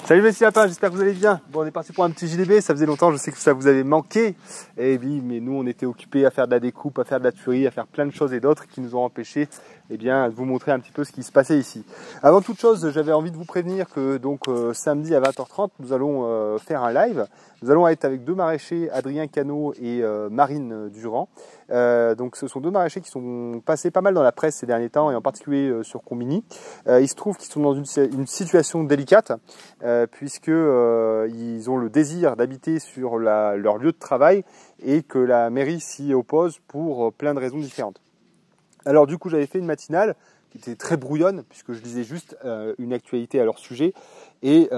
Salut mes petits lapins, j'espère que vous allez bien. Bon, on est parti pour un petit JDB, ça faisait longtemps, je sais que ça vous avait manqué. Et oui, mais nous on était occupés à faire de la découpe, à faire de la tuerie, à faire plein de choses et d'autres qui nous ont empêchés de vous montrer un petit peu ce qui se passait ici. Avant toute chose, j'avais envie de vous prévenir que samedi à 20h30, nous allons faire un live. Nous allons être avec deux maraîchers, Adrien Cano et Marine Durand. Donc ce sont deux maraîchers qui sont passés pas mal dans la presse ces derniers temps et en particulier sur Combini. Il se trouve qu'ils sont dans une situation délicate puisque ils ont le désir d'habiter sur leur lieu de travail et que la mairie s'y oppose pour plein de raisons différentes. Alors du coup j'avais fait une matinale qui était très brouillonne puisque je lisais juste une actualité à leur sujet et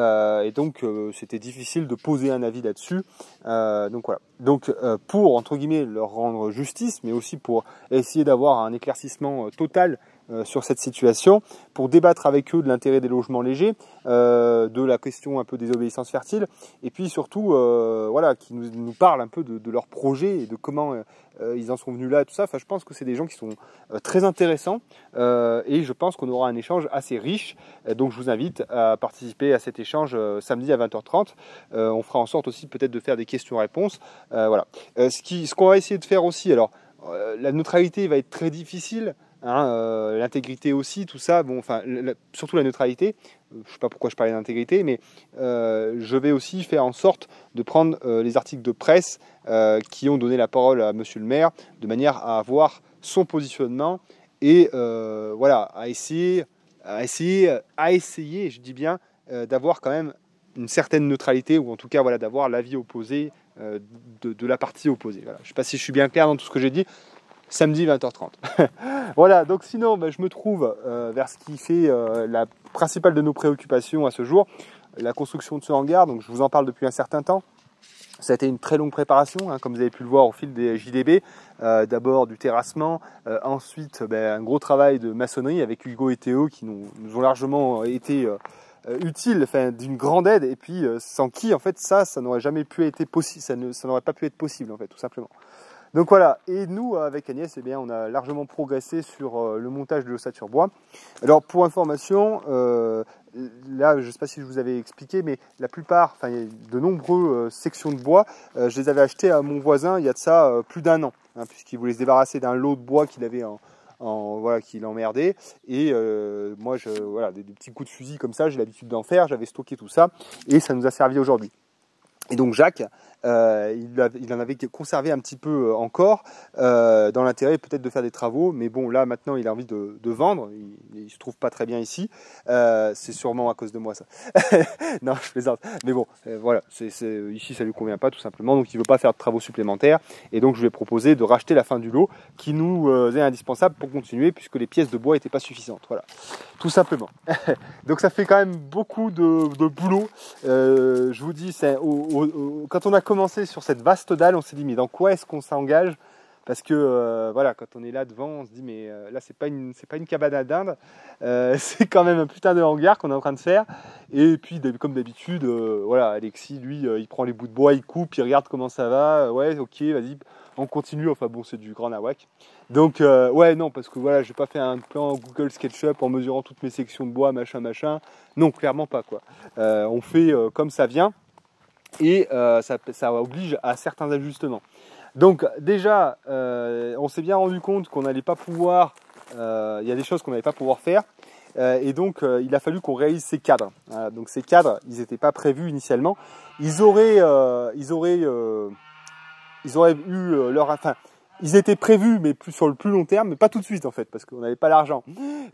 donc c'était difficile de poser un avis là-dessus. Donc voilà. Donc pour entre guillemets leur rendre justice, mais aussi pour essayer d'avoir un éclaircissement total sur cette situation, pour débattre avec eux de l'intérêt des logements légers, de la question un peu des obéissances fertiles, et puis surtout voilà, qui nous parlent un peu de leur projet et de comment ils en sont venus là et tout ça. Enfin, je pense que c'est des gens qui sont très intéressants et je pense qu'on aura un échange assez riche. Donc je vous invite à participer à cet échange samedi à 20h30. On fera en sorte aussi peut-être de faire des questions-réponses. Voilà. Ce qu'on va essayer de faire aussi, alors la neutralité va être très difficile. L'intégrité aussi, tout ça, bon, enfin, surtout la neutralité, je ne sais pas pourquoi je parlais d'intégrité, mais je vais aussi faire en sorte de prendre les articles de presse qui ont donné la parole à monsieur le maire, de manière à avoir son positionnement et voilà, à essayer, je dis bien, d'avoir quand même une certaine neutralité, ou en tout cas voilà, d'avoir l'avis opposé de la partie opposée. Voilà. Je ne sais pas si je suis bien clair dans tout ce que j'ai dit. Samedi 20h30. Voilà, donc sinon je me trouve vers ce qui fait la principale de nos préoccupations à ce jour, la construction de ce hangar. Donc je vous en parle depuis un certain temps. Ça a été une très longue préparation, comme vous avez pu le voir au fil des JDB. D'abord du terrassement, ensuite un gros travail de maçonnerie avec Hugo et Théo qui nous ont largement été utiles, enfin, d'une grande aide, et puis sans qui en fait ça n'aurait jamais pu être possible, ça n'aurait pas pu être possible en fait, tout simplement. Donc voilà, et nous avec Agnès, on a largement progressé sur le montage de l'ossature bois. Alors pour information, là je ne sais pas si je vous avais expliqué, mais la plupart, enfin il y a de nombreuses sections de bois, je les avais achetées à mon voisin il y a de ça plus d'un an, puisqu'il voulait se débarrasser d'un lot de bois qu'il avait voilà, qui l'emmerdait, et moi voilà, des petits coups de fusil comme ça, j'ai l'habitude d'en faire, j'avais stocké tout ça, et ça nous a servi aujourd'hui. Et donc Jacques, il en avait conservé un petit peu encore, dans l'intérêt peut-être de faire des travaux, mais bon là maintenant il a envie de vendre, il se trouve pas très bien ici, c'est sûrement à cause de moi ça. Non, je plaisante, mais bon voilà, ici ça lui convient pas tout simplement, donc il veut pas faire de travaux supplémentaires, et donc je lui ai proposé de racheter la fin du lot qui nous est indispensable pour continuer puisque les pièces de bois n'étaient pas suffisantes, voilà, tout simplement. Donc ça fait quand même beaucoup de boulot, je vous dis, quand on a commencé sur cette vaste dalle, on s'est dit mais dans quoi est-ce qu'on s'engage? Parce que voilà, quand on est là devant, on se dit mais là c'est pas une cabane à dinde, c'est quand même un putain de hangar qu'on est en train de faire. Et puis comme d'habitude, voilà, Alexis lui, il prend les bouts de bois, il coupe, il regarde comment ça va, ouais, ok, vas-y, on continue. Enfin bon, c'est du grand nawak. Donc ouais, non, parce que voilà, je vais pas faire un plan Google SketchUp en mesurant toutes mes sections de bois, machin. Non, clairement pas quoi. On fait comme ça vient. Et ça oblige à certains ajustements. Donc déjà, on s'est bien rendu compte qu'on n'allait pas pouvoir, il y a des choses qu'on n'allait pas pouvoir faire, et donc il a fallu qu'on réalise ces cadres. Donc ces cadres, ils n'étaient pas prévus initialement. Ils auraient eu leur, enfin, ils étaient prévus, mais plus sur le plus long terme, mais pas tout de suite en fait, parce qu'on n'avait pas l'argent.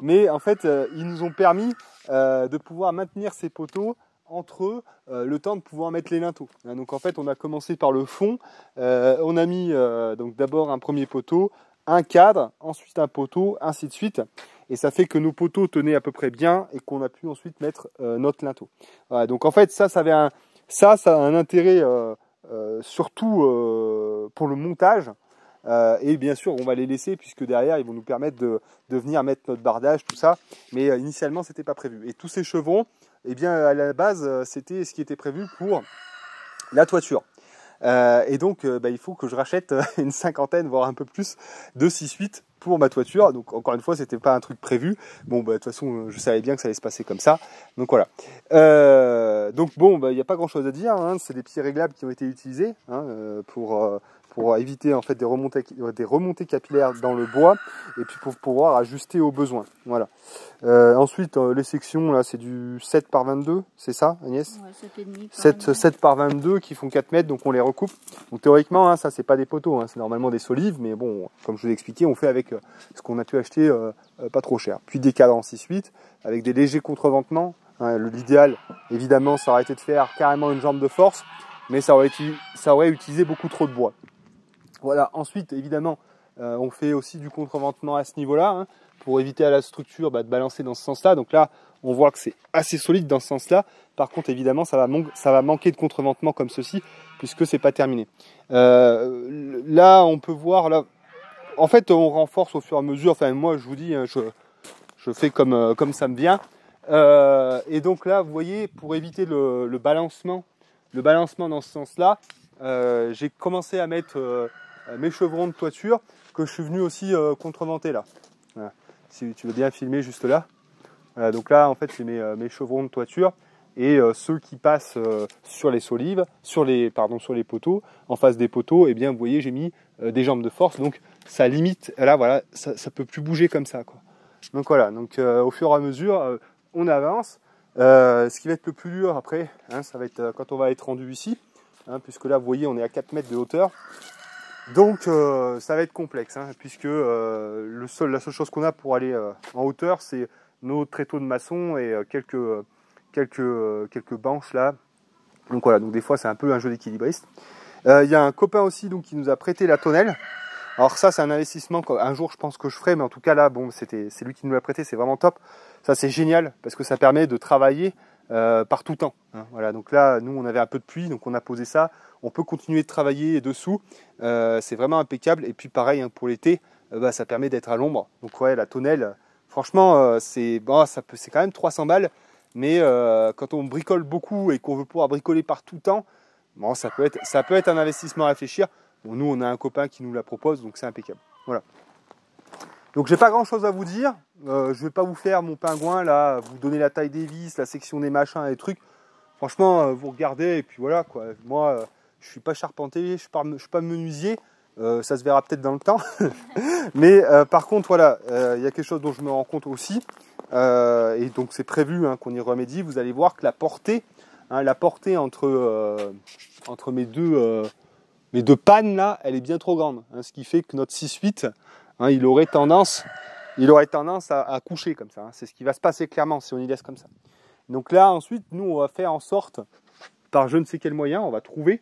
Mais en fait, ils nous ont permis de pouvoir maintenir ces poteaux entre eux, le temps de pouvoir mettre les linteaux. Donc en fait, on a commencé par le fond, on a mis donc d'abord un premier poteau, un cadre, ensuite un poteau, ainsi de suite. Et ça fait que nos poteaux tenaient à peu près bien et qu'on a pu ensuite mettre notre linteau. Voilà, donc en fait, ça a un intérêt surtout pour le montage. Et bien sûr, on va les laisser puisque derrière, ils vont nous permettre de venir mettre notre bardage, tout ça. Mais initialement, c'était pas prévu. Et tous ces chevrons, eh bien, à la base, c'était ce qui était prévu pour la toiture. Et donc, il faut que je rachète une cinquantaine, voire un peu plus, de 6-8 pour ma toiture. Donc, encore une fois, c'était pas un truc prévu. Bon, de toute façon, je savais bien que ça allait se passer comme ça. Donc, voilà. Donc bon, il n'y a pas grand chose à dire, hein. C'est des petits réglables qui ont été utilisés hein, pour éviter en fait des remontées capillaires dans le bois et puis pour pouvoir ajuster aux besoins. Voilà. Ensuite, les sections, là c'est du 7 par 22, c'est ça Agnès? Ouais, 7 par 22 qui font 4 mètres, donc on les recoupe. Donc théoriquement, hein, ça c'est pas des poteaux, hein, c'est normalement des solives, mais bon, comme je vous ai expliqué, on fait avec ce qu'on a pu acheter pas trop cher. Puis des cadres en 6-8 avec des légers contreventements. Hein, l'idéal, évidemment, ça aurait été de faire carrément une jambe de force, mais ça aurait utilisé beaucoup trop de bois. Voilà. Ensuite, évidemment, on fait aussi du contreventement à ce niveau-là, hein, pour éviter à la structure de balancer dans ce sens-là. Donc là, on voit que c'est assez solide dans ce sens-là. Par contre, évidemment, ça va manquer de contreventement comme ceci, puisque c'est pas terminé. Là, on peut voir, là, en fait, on renforce au fur et à mesure. Enfin, moi, je vous dis, hein, je fais comme ça me vient. Et donc là, vous voyez, pour éviter le balancement dans ce sens-là, j'ai commencé à mettre mes chevrons de toiture que je suis venu aussi contreventer là. Voilà. Si tu veux bien filmer juste là. Voilà, donc là, en fait, c'est mes chevrons de toiture et ceux qui passent sur les solives, sur les poteaux, en face des poteaux, eh bien, vous voyez, j'ai mis des jambes de force, donc ça limite. Là, voilà, ça peut plus bouger comme ça, quoi. Donc voilà, donc au fur et à mesure, on avance. Ce qui va être le plus dur après, hein, ça va être quand on va être rendu ici, hein, puisque là, vous voyez, on est à 4 mètres de hauteur. Donc ça va être complexe, hein, puisque la seule chose qu'on a pour aller en hauteur, c'est nos tréteaux de maçon et quelques banches là. Donc voilà, donc des fois c'est un peu un jeu d'équilibriste. Il y a un copain aussi donc, qui nous a prêté la tonnelle. Alors ça c'est un investissement qu'un jour je pense que je ferai, mais en tout cas là bon c'est lui qui nous l'a prêté, c'est vraiment top. Ça c'est génial parce que ça permet de travailler par tout temps. Hein. Voilà, donc là nous on avait un peu de pluie, donc on a posé ça. On peut continuer de travailler dessous, c'est vraiment impeccable. Et puis pareil hein, pour l'été, ça permet d'être à l'ombre. Donc ouais, la tonnelle, franchement, c'est quand même 300 balles. Mais quand on bricole beaucoup et qu'on veut pouvoir bricoler par tout temps, bon, ça peut être un investissement à réfléchir. Bon, nous, on a un copain qui nous la propose, donc c'est impeccable. Voilà. Donc j'ai pas grand chose à vous dire. Je vais pas vous faire mon pingouin là, vous donner la taille des vis, la section des machins, les trucs. Franchement, vous regardez et puis voilà quoi. Moi, je suis pas charpentier, je suis pas menuisier. Ça se verra peut-être dans le temps. Mais par contre, voilà, il y a quelque chose dont je me rends compte aussi. Et donc c'est prévu hein, qu'on y remédie. Vous allez voir que la portée entre mes deux pannes là, elle est bien trop grande. Hein, ce qui fait que notre 6-8, hein, il aurait tendance à coucher comme ça. Hein. C'est ce qui va se passer clairement si on y laisse comme ça. Donc là ensuite, nous on va faire en sorte, par je ne sais quel moyen, on va trouver,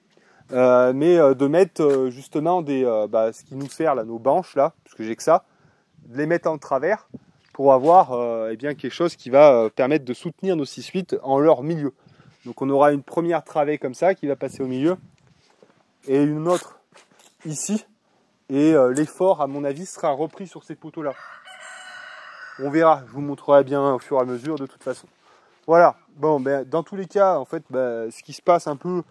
de mettre justement ce qui nous sert là, nos banches là, parce que j'ai que ça, de les mettre en travers pour avoir quelque chose qui va permettre de soutenir nos 6-8 en leur milieu. Donc on aura une première travée comme ça qui va passer au milieu et une autre ici. Et l'effort, à mon avis, sera repris sur ces poteaux-là. On verra, je vous montrerai bien au fur et à mesure de toute façon. Voilà, bon, dans tous les cas, en fait, ce qui se passe un peu,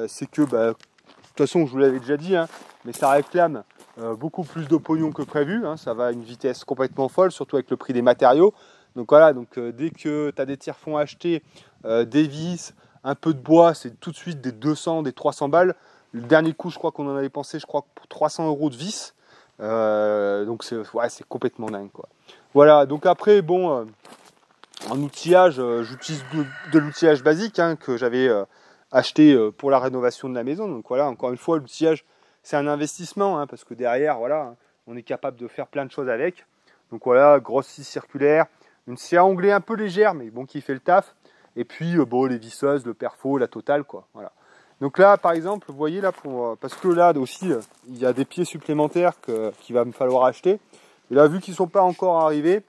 c'est que, de toute façon, je vous l'avais déjà dit, hein, mais ça réclame beaucoup plus de pognon que prévu. Hein, ça va à une vitesse complètement folle, surtout avec le prix des matériaux. Donc voilà, dès que tu as des tire-fonds achetés, des vis, un peu de bois, c'est tout de suite des 200, des 300 balles. Le dernier coup, je crois qu'on en avait pensé, pour 300 € de vis. Donc c'est complètement dingue, quoi. Voilà, donc après, bon, en outillage, j'utilise de l'outillage basique hein, que j'avais acheté pour la rénovation de la maison. Donc voilà, encore une fois, l'outillage, c'est un investissement, hein, parce que derrière, voilà, on est capable de faire plein de choses avec. Donc voilà, grosse scie circulaire, une scie à onglet un peu légère, mais bon, qui fait le taf. Et puis, les visseuses, le perfo, la totale, quoi. Voilà. Donc là, par exemple, vous voyez là, parce que là aussi, il y a des pieds supplémentaires qu'il va me falloir acheter. Et là, vu qu'ils ne sont pas encore arrivés,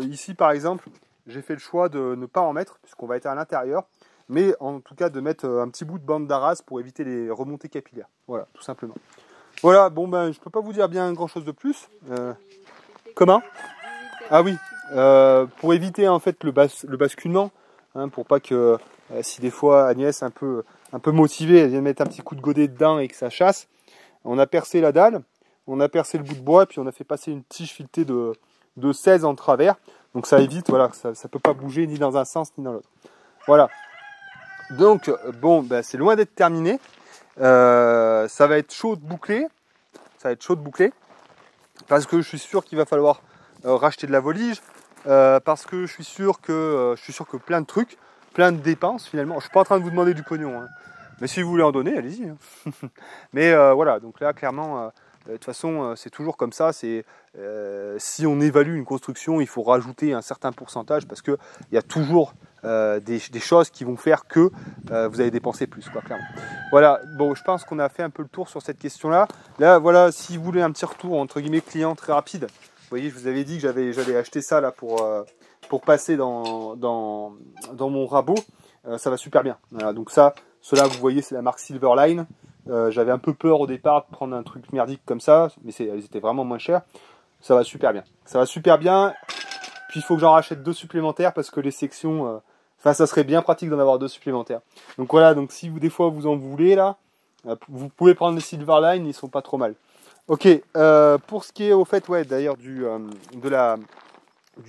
ici, par exemple, j'ai fait le choix de ne pas en mettre, puisqu'on va être à l'intérieur, mais en tout cas de mettre un petit bout de bande d'arras pour éviter les remontées capillaires. Voilà, tout simplement. Voilà, bon, je ne peux pas vous dire bien grand-chose de plus. Comment ? Ah oui, pour éviter en fait le basculement, hein, pour pas que si des fois Agnès un peu motivée, elle vient mettre un petit coup de godet dedans et que ça chasse, on a percé la dalle, on a percé le bout de bois et puis on a fait passer une tige filetée de 16 en travers. Donc ça évite, voilà, ça peut pas bouger ni dans un sens ni dans l'autre. Voilà. Donc, bon, bah, c'est loin d'être terminé. Ça va être chaud de boucler. Ça va être chaud de boucler. Parce que je suis sûr qu'il va falloir racheter de la volige. Parce que je suis sûr que plein de trucs, plein de dépenses finalement. Je suis pas en train de vous demander du pognon, hein. Mais si vous voulez en donner, allez-y, hein. Mais voilà, donc là clairement, de toute façon, c'est toujours comme ça. C'est si on évalue une construction, il faut rajouter un certain pourcentage parce que il y a toujours des choses qui vont faire que vous allez dépenser plus, quoi, clairement. Voilà, bon, je pense qu'on a fait un peu le tour sur cette question-là. Là, voilà, si vous voulez un petit retour entre guillemets client très rapide, vous voyez, je vous avais dit que j'avais acheté ça là pour passer dans mon rabot. Ça va super bien. Voilà, donc ça, cela, vous voyez, c'est la marque Silverline. J'avais un peu peur au départ de prendre un truc merdique comme ça, mais elles étaient vraiment moins chères. Ça va super bien. Ça va super bien. Puis il faut que j'en rachète 2 supplémentaires parce que les sections... Enfin, ça serait bien pratique d'en avoir 2 supplémentaires. Donc voilà, donc si vous des fois vous en voulez là, vous pouvez prendre les Silverline, ils sont pas trop mal. Ok, pour ce qui est au fait, ouais, d'ailleurs du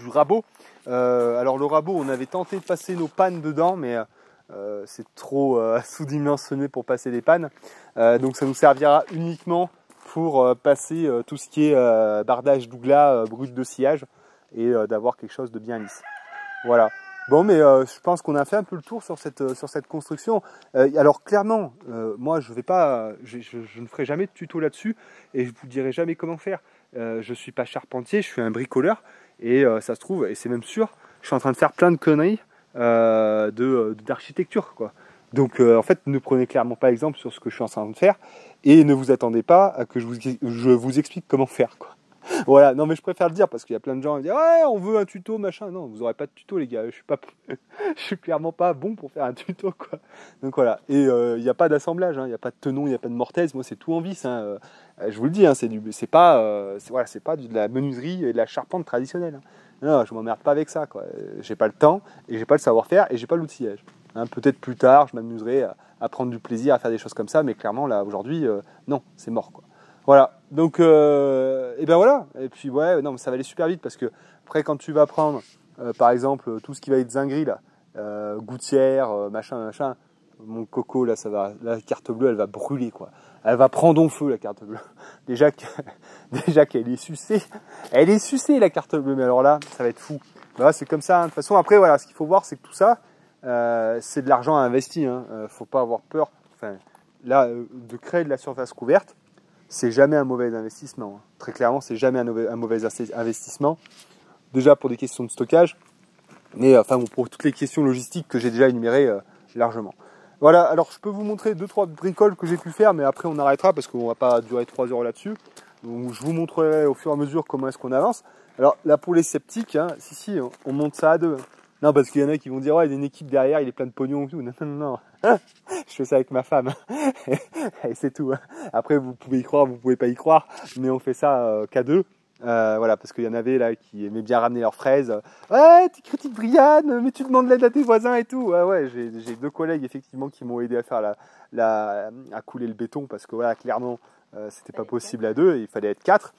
rabot. Alors le rabot, on avait tenté de passer nos pannes dedans, mais c'est trop sous-dimensionné pour passer des pannes. Donc ça nous servira uniquement pour passer tout ce qui est bardage douglas, brut de sillage, et d'avoir quelque chose de bien lisse. Voilà. Bon, mais je pense qu'on a fait un peu le tour sur cette construction. Alors clairement, moi je ne ferai jamais de tuto là-dessus et je vous dirai jamais comment faire. Je suis pas charpentier, je suis un bricoleur et ça se trouve, et c'est même sûr, je suis en train de faire plein de conneries d'architecture, quoi. Donc en fait, ne prenez clairement pas exemple sur ce que je suis en train de faire et ne vous attendez pas à que je vous explique comment faire, quoi. Voilà, non mais je préfère le dire parce qu'il y a plein de gens qui disent ouais, on veut un tuto machin. Non, vous aurez pas de tuto, les gars. Je suis clairement pas bon pour faire un tuto, quoi. Donc voilà. Et il n'y a pas d'assemblage, hein. Il n'y a pas de tenon, il n'y a pas de mortaise. Moi, c'est tout en vis, hein. Je vous le dis, hein, c'est pas de la menuiserie et de la charpente traditionnelle, hein. Non, je m'emmerde pas avec ça, quoi. J'ai pas le temps et j'ai pas le savoir-faire et j'ai pas l'outillage. Hein, peut-être plus tard, je m'amuserai à prendre du plaisir à faire des choses comme ça, mais clairement là aujourd'hui, non, c'est mort, quoi. Voilà, donc et ben voilà, et puis ouais, non mais ça va aller super vite parce que après quand tu vas prendre par exemple tout ce qui va être zinguerie là, gouttière, machin, mon coco là, ça va, la carte bleue elle va brûler, quoi, elle va prendre en feu la carte bleue. Déjà qu'elle est sucée, la carte bleue, mais alors là ça va être fou. Voilà, c'est comme ça, hein. De toute façon après voilà, ce qu'il faut voir c'est que tout ça c'est de l'argent à investir, hein. Faut pas avoir peur, enfin là de créer de la surface couverte. C'est jamais un mauvais investissement. Très clairement, c'est jamais un mauvais investissement. Déjà pour des questions de stockage, mais enfin bon, pour toutes les questions logistiques que j'ai déjà énumérées largement. Voilà, alors je peux vous montrer 2-3 bricoles que j'ai pu faire, mais après on arrêtera parce qu'on va pas durer 3 heures là-dessus. Donc je vous montrerai au fur et à mesure comment est-ce qu'on avance. Alors là pour les sceptiques, hein, si, on monte ça à 2. Non, parce qu'il y en a qui vont dire ouais, il y a une équipe derrière, il est plein de pognon et tout. Non. Je fais ça avec ma femme. Et c'est tout. Après, vous pouvez y croire, vous pouvez pas y croire, mais on fait ça qu'à 2. Voilà, parce qu'il y en avait là qui aimaient bien ramener leurs fraises. Ouais, tu critiques Brian, mais tu demandes l'aide à tes voisins et tout. Ouais, j'ai 2 collègues effectivement qui m'ont aidé à faire à couler le béton parce que voilà, clairement, c'était pas possible à 2, il fallait être 4.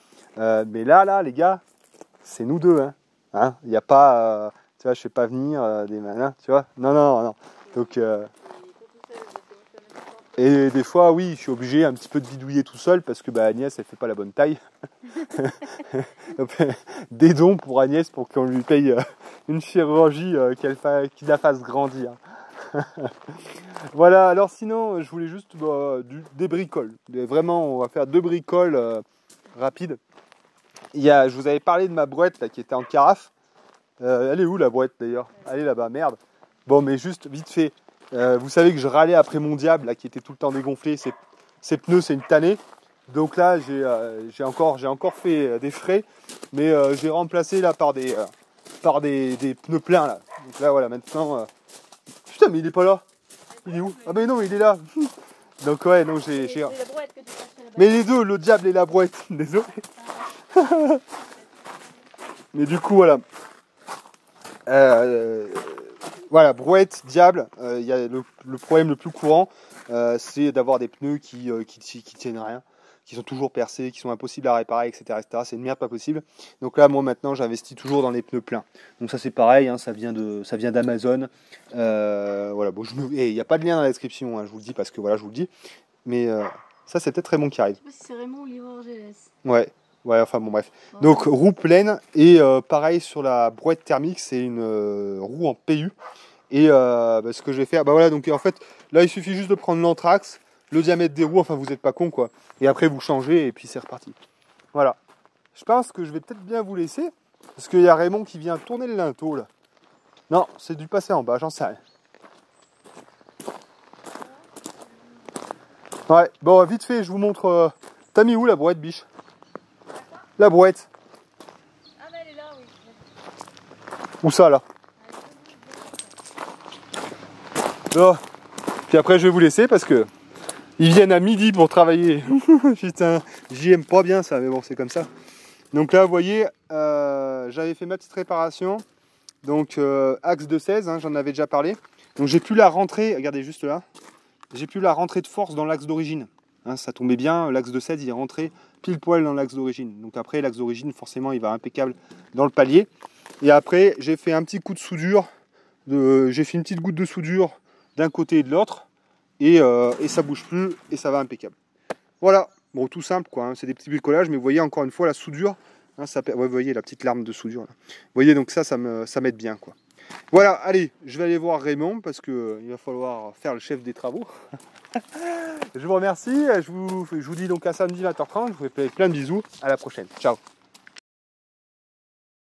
Mais là, les gars, c'est nous 2. Hein, il n'y a pas, tu vois, je fais pas venir des malins, tu vois. Non. Donc et des fois, oui, je suis obligé un petit peu de bidouiller tout seul parce que Agnès, elle fait pas la bonne taille. Des dons pour Agnès pour qu'on lui paye une chirurgie qui la fasse grandir. Voilà, alors sinon, je voulais juste des bricoles. Vraiment, on va faire 2 bricoles rapides. Je vous avais parlé de ma brouette là, qui était en carafe. Elle est où la brouette d'ailleurs? Elle est là-bas, merde. Bon, mais juste vite fait. Vous savez que je râlais après mon diable là, qui était tout le temps dégonflé. Ses pneus, c'est une tannée. Donc là, j'ai encore fait des frais, mais j'ai remplacé là par des pneus pleins là. Donc là, voilà, maintenant. Putain, mais il est pas là. Il est où? Ah mais non, il est là. Donc ouais, non, j'ai. Mais les deux, le diable et la brouette. Désolé. Mais du coup, voilà. Voilà, brouette, diable, il y a le problème le plus courant, c'est d'avoir des pneus qui tiennent rien, qui sont toujours percés, qui sont impossibles à réparer, etc. etc. C'est une merde pas possible. Donc là, moi maintenant, j'investis toujours dans les pneus pleins. Donc ça c'est pareil, hein, ça vient d'Amazon. Voilà, bon, il n'y a pas de lien dans la description, hein, je vous le dis parce que voilà, je vous le dis. Mais ça c'est peut-être très bon qui arrive. Je sais pas si c'est Raymond ou livreur GS. Ouais. Ouais, enfin bon bref. Ouais. Donc roue pleine et pareil sur la brouette thermique, c'est une roue en PU. Et ce que je vais faire, bah voilà, donc en fait là il suffit juste de prendre l'anthrax, le diamètre des roues, enfin vous n'êtes pas con quoi. Et après vous changez et puis c'est reparti. Voilà. Je pense que je vais peut-être bien vous laisser parce qu'il y a Raymond qui vient tourner le linteau là. Non, c'est du passé en bas, j'en sais rien. Ouais, bon vite fait, je vous montre. T'as mis où la brouette, biche? La brouette. Ah bah elle est là, oui. Où ça là? Oh. Puis après je vais vous laisser parce que ils viennent à midi pour travailler. Putain, j'y aime pas bien ça, mais bon c'est comme ça. Donc là vous voyez, j'avais fait ma petite réparation. Donc axe de 16, hein, j'en avais déjà parlé. Donc j'ai pu la rentrer, regardez juste là. J'ai pu la rentrer de force dans l'axe d'origine. Hein, ça tombait bien, l'axe de 16 il est rentré pile poil dans l'axe d'origine. Donc après l'axe d'origine forcément il va impeccable dans le palier. Et après j'ai fait un petit coup de soudure, j'ai fait une petite goutte de soudure d'un côté et de l'autre. Et ça bouge plus et ça va impeccable. Voilà, bon tout simple quoi, hein. C'est des petits bricolages, mais vous voyez encore une fois la soudure, hein, ouais, vous voyez la petite larme de soudure là. Vous voyez donc ça m'aide bien quoi. Voilà, allez, je vais aller voir Raymond parce que il va falloir faire le chef des travaux. Je vous remercie, je vous dis donc à samedi 20h30, je vous fais plein de bisous, à la prochaine, ciao.